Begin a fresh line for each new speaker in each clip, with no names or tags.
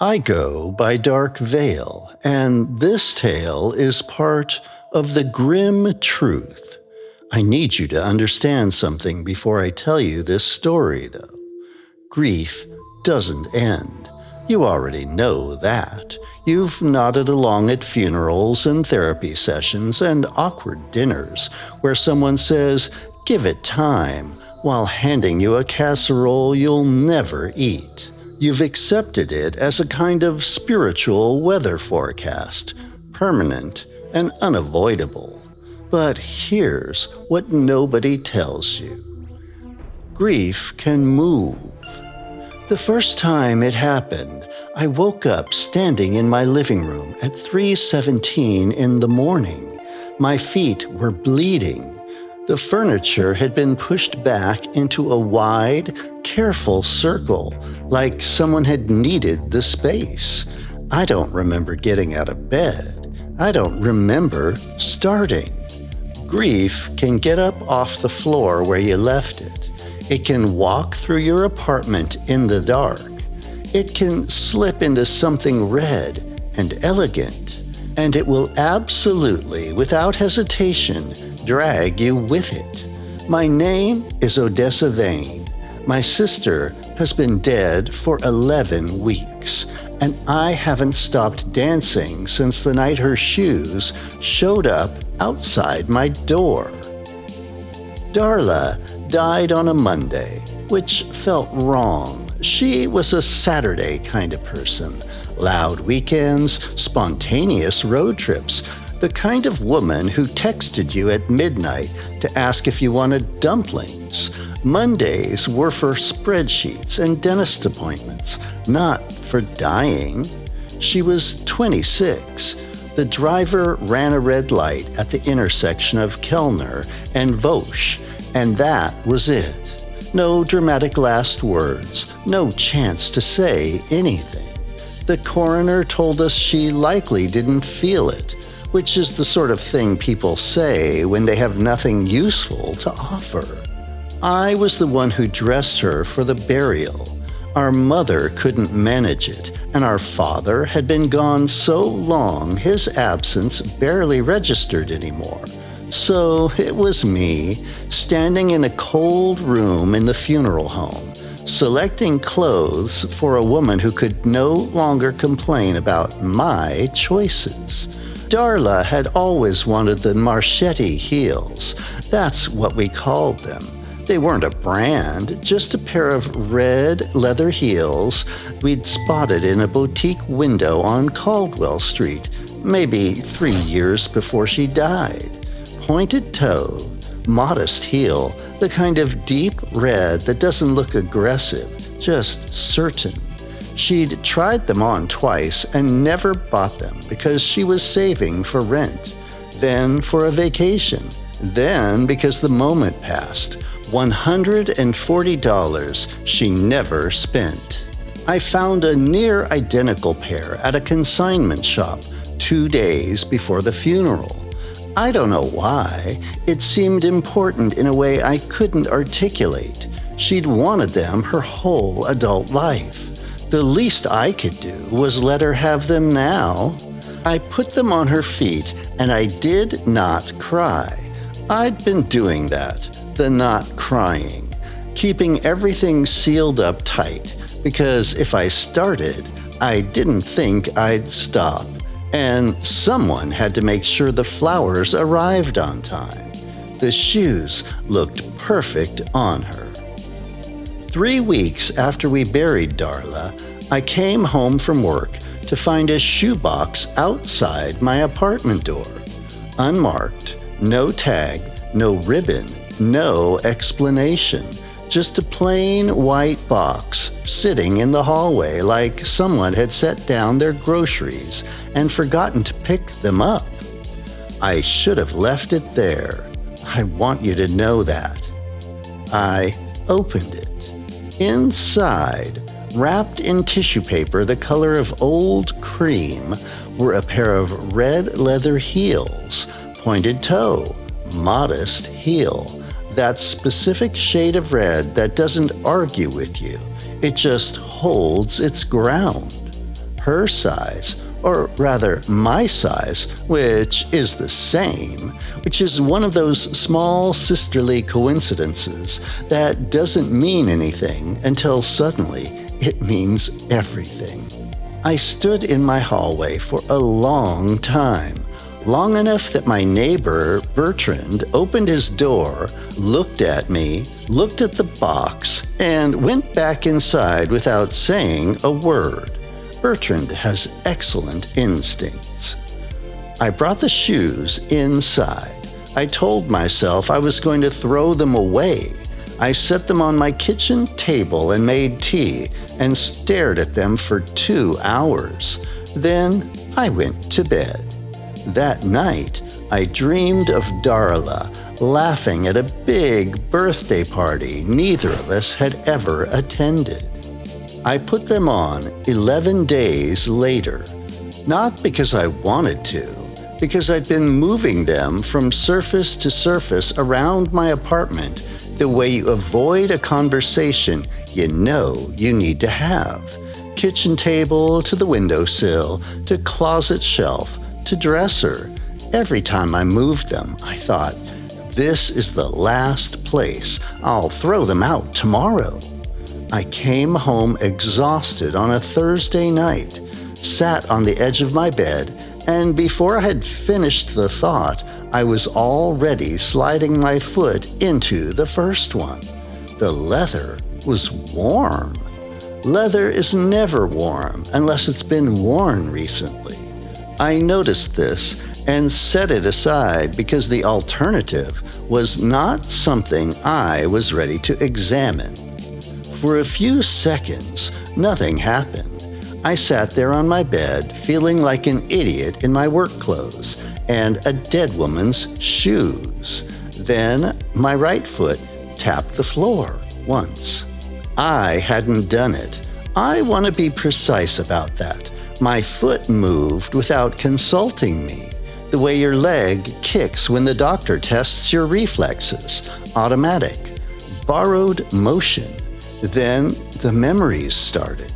I go by Dark Veil, and this tale is part of the Grimm Truth. I need you to understand something before I tell you this story, though. Grief doesn't end. You already know that. You've nodded along at funerals and therapy sessions and awkward dinners where someone says, "Give it time," while handing you a casserole you'll never eat. You've accepted it as a kind of spiritual weather forecast, permanent and unavoidable. But here's what nobody tells you. Grief can move. The first time it happened, I woke up standing in my living room at 3:17 in the morning. My feet were bleeding. The furniture had been pushed back into a wide, careful circle, like someone had needed the space. I don't remember getting out of bed. I don't remember starting. Grief can get up off the floor where you left it. It can walk through your apartment in the dark. It can slip into something red and elegant, and it will absolutely, without hesitation, drag you with it. My name is Odessa Vain. My sister has been dead for 11 weeks, and I haven't stopped dancing since the night her shoes showed up outside my door. Darla died on a Monday, which felt wrong. She was a Saturday kind of person. Loud weekends, spontaneous road trips, the kind of woman who texted you at midnight to ask if you wanted dumplings. Mondays were for spreadsheets and dentist appointments, not for dying. She was 26. The driver ran a red light at the intersection of Kelner and Voch, and that was it. No dramatic last words, no chance to say anything. The coroner told us she likely didn't feel it, which is the sort of thing people say when they have nothing useful to offer. I was the one who dressed her for the burial. Our mother couldn't manage it, and our father had been gone so long his absence barely registered anymore. So it was me, standing in a cold room in the funeral home, selecting clothes for a woman who could no longer complain about my choices. Darla had always wanted the Marchetti heels. That's what we called them. They weren't a brand, just a pair of red leather heels we'd spotted in a boutique window on Caldwell Street, maybe 3 years before she died. Pointed toe, modest heel, the kind of deep red that doesn't look aggressive, just certain. She'd tried them on twice and never bought them because she was saving for rent, then for a vacation, then because the moment passed. $140 she never spent. I found a near identical pair at a consignment shop 2 days before the funeral. I don't know why. It seemed important in a way I couldn't articulate. She'd wanted them her whole adult life. The least I could do was let her have them now. I put them on her feet, and I did not cry. I'd been doing that, the not crying, keeping everything sealed up tight, because if I started, I didn't think I'd stop. And someone had to make sure the flowers arrived on time. The shoes looked perfect on her. 3 weeks after we buried Darla, I came home from work to find a shoebox outside my apartment door. Unmarked, no tag, no ribbon, no explanation. Just a plain white box sitting in the hallway like someone had set down their groceries and forgotten to pick them up. I should have left it there. I want you to know that. I opened it. Inside, wrapped in tissue paper the color of old cream, were a pair of red leather heels, pointed toe, modest heel. That specific shade of red that doesn't argue with you. It just holds its ground. her size, or rather my size, which is the same, which is one of those small sisterly coincidences that doesn't mean anything until suddenly it means everything. I stood in my hallway for a long time, long enough that my neighbor, Bertrand, opened his door, looked at me, looked at the box, and went back inside without saying a word. Bertrand has excellent instincts. I brought the shoes inside. I told myself I was going to throw them away. I set them on my kitchen table and made tea and stared at them for 2 hours. Then I went to bed. That night, I dreamed of Darla laughing at a big birthday party neither of us had ever attended. I put them on 11 days later, not because I wanted to, because I'd been moving them from surface to surface around my apartment the way you avoid a conversation you know you need to have. Kitchen table to the windowsill, to closet shelf, to dresser. Every time I moved them, I thought, this is the last place. I'll throw them out tomorrow. I came home exhausted on a Thursday night, sat on the edge of my bed, and before I had finished the thought, I was already sliding my foot into the first one. The leather was warm. Leather is never warm unless it's been worn recently. I noticed this and set it aside because the alternative was not something I was ready to examine. For a few seconds, nothing happened. I sat there on my bed, feeling like an idiot in my work clothes and a dead woman's shoes. Then my right foot tapped the floor once. I hadn't done it. I want to be precise about that. My foot moved without consulting me, the way your leg kicks when the doctor tests your reflexes. Automatic. Borrowed motion. Then the memories started.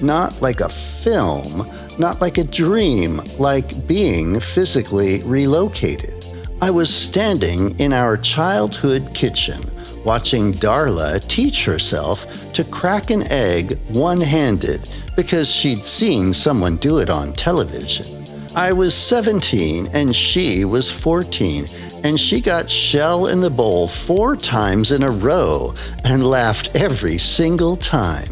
Not like a film, not like a dream, like being physically relocated. I was standing in our childhood kitchen, watching Darla teach herself to crack an egg one-handed because she'd seen someone do it on television. I was 17 and she was 14, and she got shell in the bowl 4 times in a row and laughed every single time.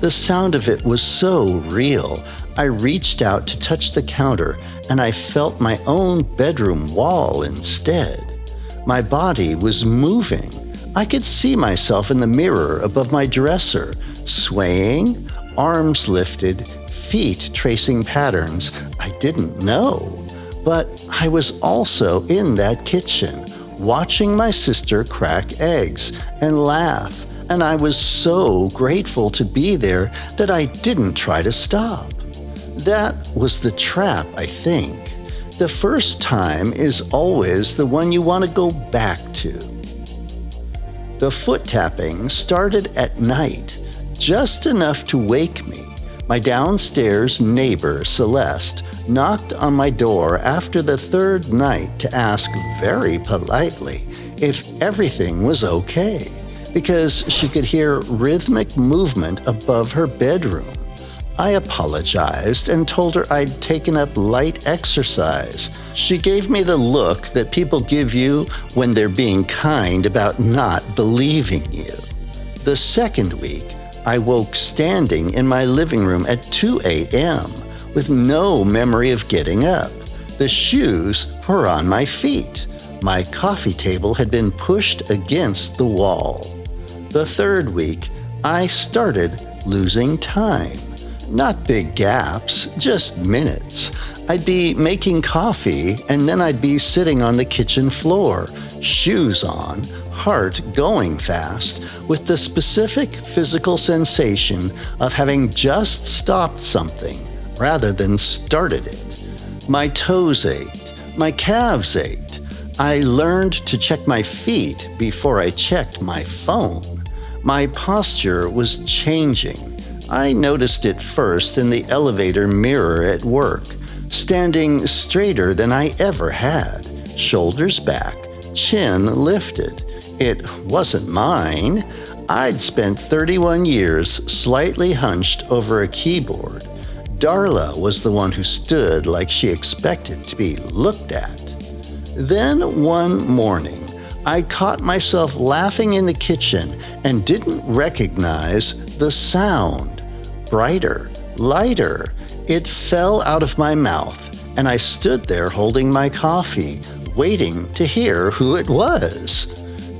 The sound of it was so real. I reached out to touch the counter and I felt my own bedroom wall instead. My body was moving. I could see myself in the mirror above my dresser, swaying, arms lifted, feet tracing patterns I didn't know. But I was also in that kitchen, watching my sister crack eggs and laugh, and I was so grateful to be there that I didn't try to stop. That was the trap, I think. The first time is always the one you want to go back to. The foot tapping started at night, just enough to wake me. My downstairs neighbor, Celeste, knocked on my door after the 3rd night to ask very politely if everything was okay, because she could hear rhythmic movement above her bedroom. I apologized and told her I'd taken up light exercise. She gave me the look that people give you when they're being kind about not believing you. The 2nd week, I woke standing in my living room at 2 a.m. with no memory of getting up. The shoes were on my feet. My coffee table had been pushed against the wall. The 3rd week, I started losing time. Not big gaps, just minutes. I'd be making coffee and then I'd be sitting on the kitchen floor, shoes on, heart going fast, with the specific physical sensation of having just stopped something rather than started it. My toes ached, my calves ached. I learned to check my feet before I checked my phone. My posture was changing. I noticed it first in the elevator mirror at work, standing straighter than I ever had, shoulders back, chin lifted. It wasn't mine. I'd spent 31 years slightly hunched over a keyboard. Darla was the one who stood like she expected to be looked at. Then one morning, I caught myself laughing in the kitchen and didn't recognize the sound. Brighter, lighter. It fell out of my mouth, and I stood there holding my coffee, waiting to hear who it was.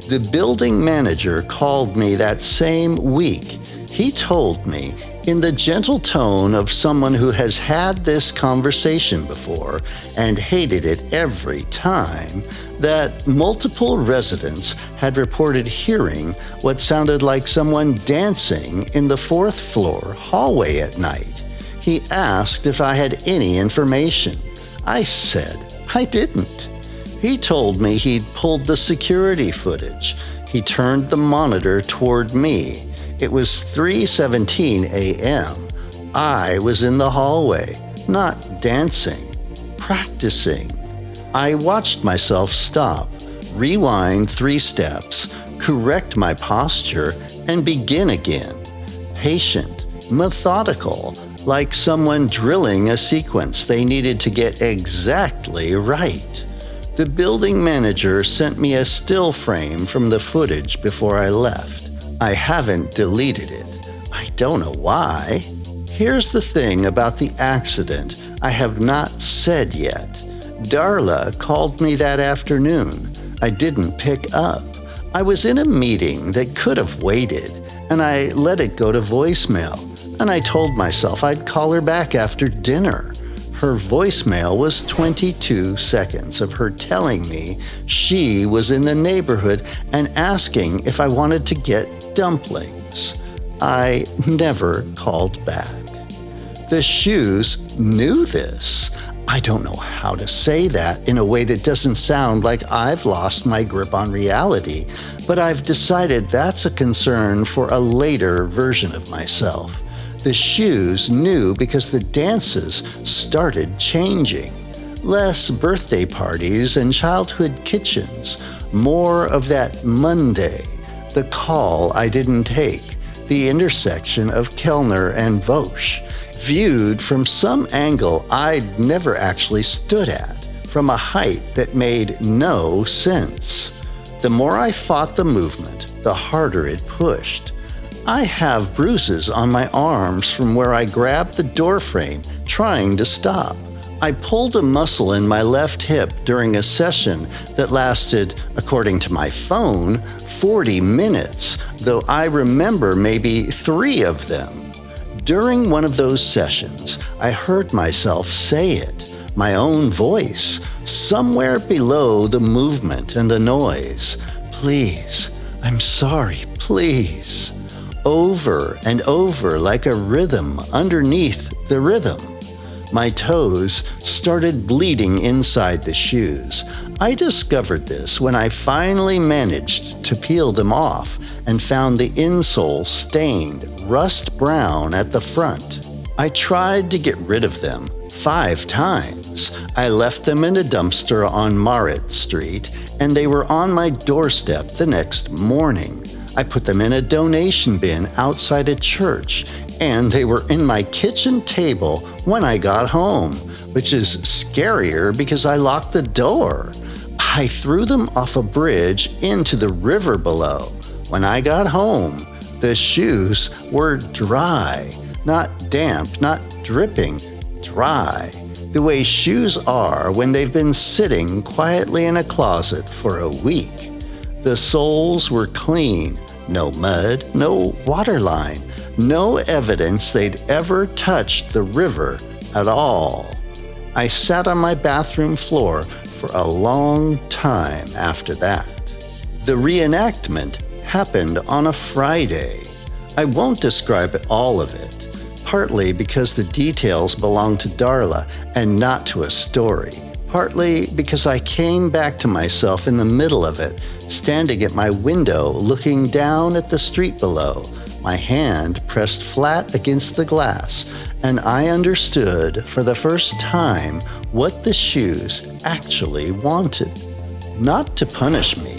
The building manager called me that same week. He told me, in the gentle tone of someone who has had this conversation before and hated it every time, that multiple residents had reported hearing what sounded like someone dancing in the 4th floor hallway at night. He asked if I had any information. I said I didn't. He told me he'd pulled the security footage. He turned the monitor toward me. It was 3:17 a.m. I was in the hallway, not dancing, practicing. I watched myself stop, rewind 3 steps, correct my posture, and begin again. Patient, methodical, like someone drilling a sequence they needed to get exactly right. The building manager sent me a still frame from the footage before I left. I haven't deleted it. I don't know why. Here's the thing about the accident I have not said yet. Darla called me that afternoon. I didn't pick up. I was in a meeting that could have waited, and I let it go to voicemail, and I told myself I'd call her back after dinner. Her voicemail was 22 seconds of her telling me she was in the neighborhood and asking if I wanted to get dumplings. I never called back. The shoes knew this. I don't know how to say that in a way that doesn't sound like I've lost my grip on reality, but I've decided that's a concern for a later version of myself. The shoes knew because the dances started changing. Less birthday parties and childhood kitchens, more of that Monday, the call I didn't take, the intersection of Kelner and Voch, viewed from some angle I'd never actually stood at, from a height that made no sense. The more I fought the movement, the harder it pushed. I have bruises on my arms from where I grabbed the doorframe, trying to stop. I pulled a muscle in my left hip during a session that lasted, according to my phone, 40 minutes, though I remember maybe 3 of them. During one of those sessions, I heard myself say it, my own voice, somewhere below the movement and the noise. Please, I'm sorry, please. Over and over like a rhythm underneath the rhythm. My toes started bleeding inside the shoes. I discovered this when I finally managed to peel them off and found the insole stained rust brown at the front. I tried to get rid of them 5 times. I left them in a dumpster on Marett Street, and they were on my doorstep the next morning. I put them in a donation bin outside a church, and they were in my kitchen table when I got home, which is scarier because I locked the door. I threw them off a bridge into the river below. When I got home, the shoes were dry, not damp, not dripping, dry, the way shoes are when they've been sitting quietly in a closet for a week. The soles were clean. No mud, no waterline, no evidence they'd ever touched the river at all. I sat on my bathroom floor for a long time after that. The reenactment happened on a Friday. I won't describe all of it, partly because the details belong to Darla and not to a story. Partly because I came back to myself in the middle of it, standing at my window looking down at the street below, My hand pressed flat against the glass, and I understood for the first time what the shoes actually wanted. Not to punish me,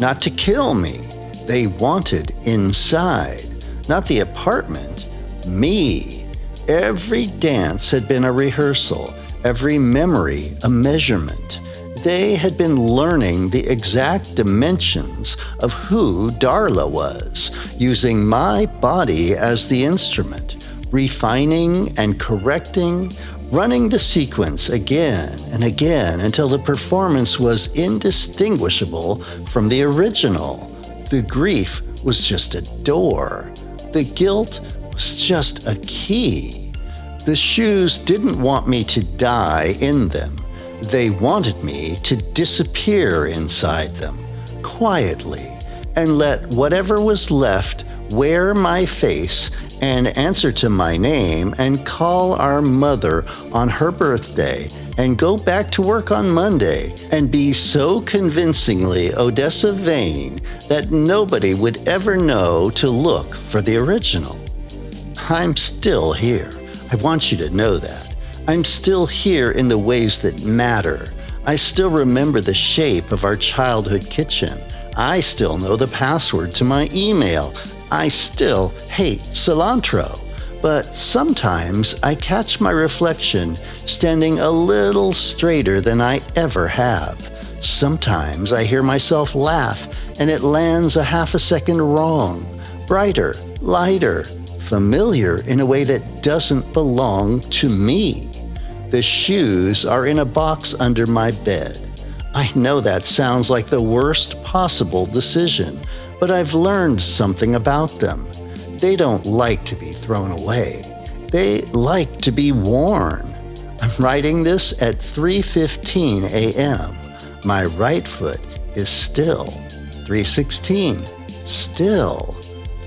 not to kill me. They wanted inside, not the apartment, me. Every dance had been a rehearsal, every memory a measurement. They had been learning the exact dimensions of who Darla was, using my body as the instrument, refining and correcting, running the sequence again and again until the performance was indistinguishable from the original. The grief was just a door. The guilt was just a key. The shoes didn't want me to die in them. They wanted me to disappear inside them, quietly, and let whatever was left wear my face and answer to my name and call our mother on her birthday and go back to work on Monday and be so convincingly Odessa Vain that nobody would ever know to look for the original. I'm still here. I want you to know that. I'm still here in the ways that matter. I still remember the shape of our childhood kitchen. I still know the password to my email. I still hate cilantro. But sometimes I catch my reflection standing a little straighter than I ever have. Sometimes I hear myself laugh and it lands a half a second wrong. Brighter, lighter, familiar in a way that doesn't belong to me. The shoes are in a box under my bed. I know that sounds like the worst possible decision, but I've learned something about them. They don't like to be thrown away. They like to be worn. I'm writing this at 3:15 a.m. My right foot is still. 3:16, still.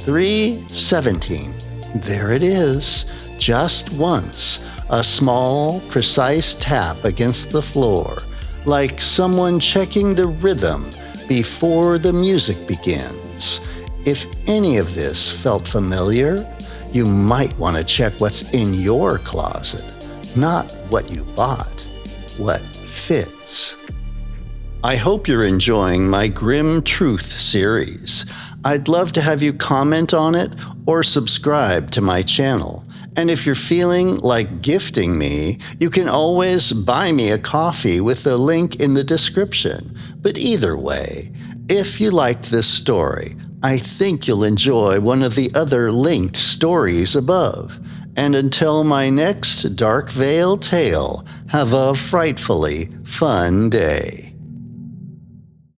3:17, there it is, just once. A small, precise tap against the floor, like someone checking the rhythm before the music begins. If any of this felt familiar, you might want to check what's in your closet, not what you bought, what fits. I hope you're enjoying my Grimm Truth series. I'd love to have you comment on it or subscribe to my channel. And if you're feeling like gifting me, you can always buy me a coffee with the link in the description. But either way, if you liked this story, I think you'll enjoy one of the other linked stories above. And until my next Dark Veil tale, have a frightfully fun day.